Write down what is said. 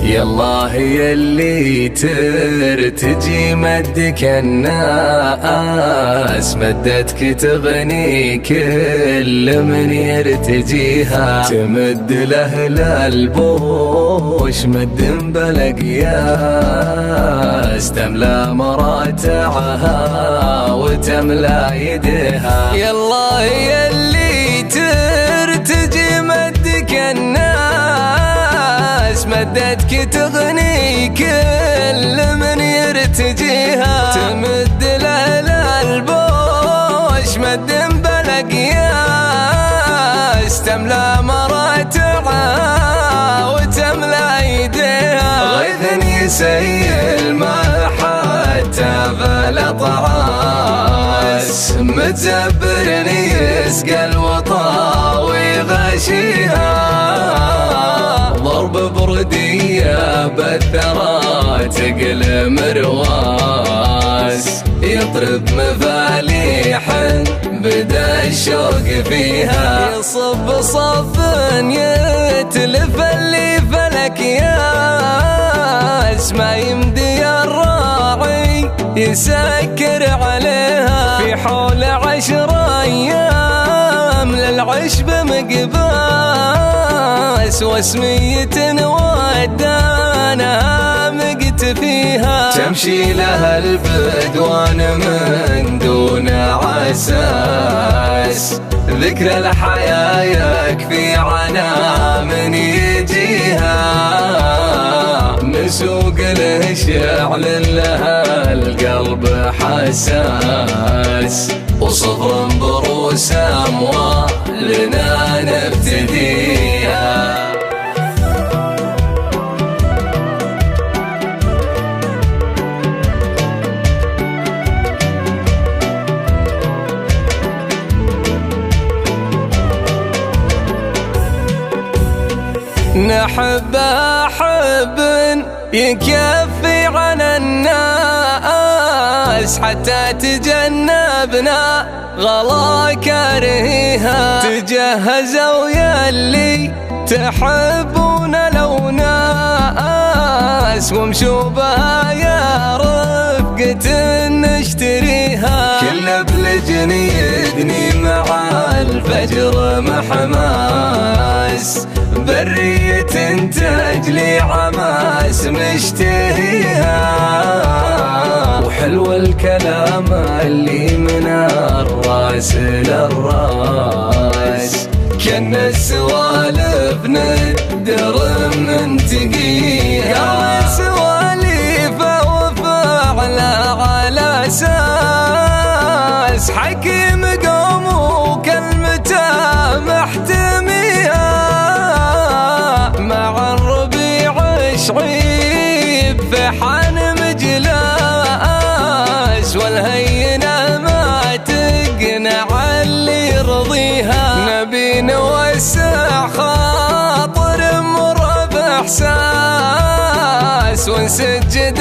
يالله يلي ترتجي مدك الناس، مدتك تغني كل من يرتجيها. تمد لأهل البوش مد بلق ياس، تملى مراتعها وتملى يدها. يالله يلي ترتجي مدك الناس، مدتك تغني كل من يرتجيها. تمد لأهل البوش مد بلق ياس، تملى مراتعها وتملى يديها. غيث يسيل ما حتى بلا طعاس، متزبر يسقى الوطا ويغشيها. ضرب بردية بالثرى تقلم رواس، يطرب مفاليح بدا الشوق فيها. يصب صف يتلف اللي فلك ياس، ما يمدي الراعي يسكر عليها. في حول 10 أيام للعشب مقباس، واسمية ودانها مقتفيها. تمشي لها البدوان من دون عساس، ذكر الحياة يكفي عنا من يجيها. مسوق الشعل لها القلب حساس، وصفر بروس أموالنا نفتديها. نحبها حب يكفي عن الناس، حتى تجنبنا غلا كرهيها. تجهزوا يلي تحبون لو ناس، وامشوا بها يا رفقة نشتريها. كل بلجن يدني مع الفجر محماس، برية تجلي عماس مشتهيها. وحلو الكلام اللي من الراس للراس، كن السوالف ندر منتقيها. سواليفه وفعله على اساس، حكيم قوم وكلمته محتميها. مع الربيع شعيب فحن مجلاس، والهينة ما تقنع اللي يرضيها. نبي نوسع خاطر مر بإحساس، ونسجد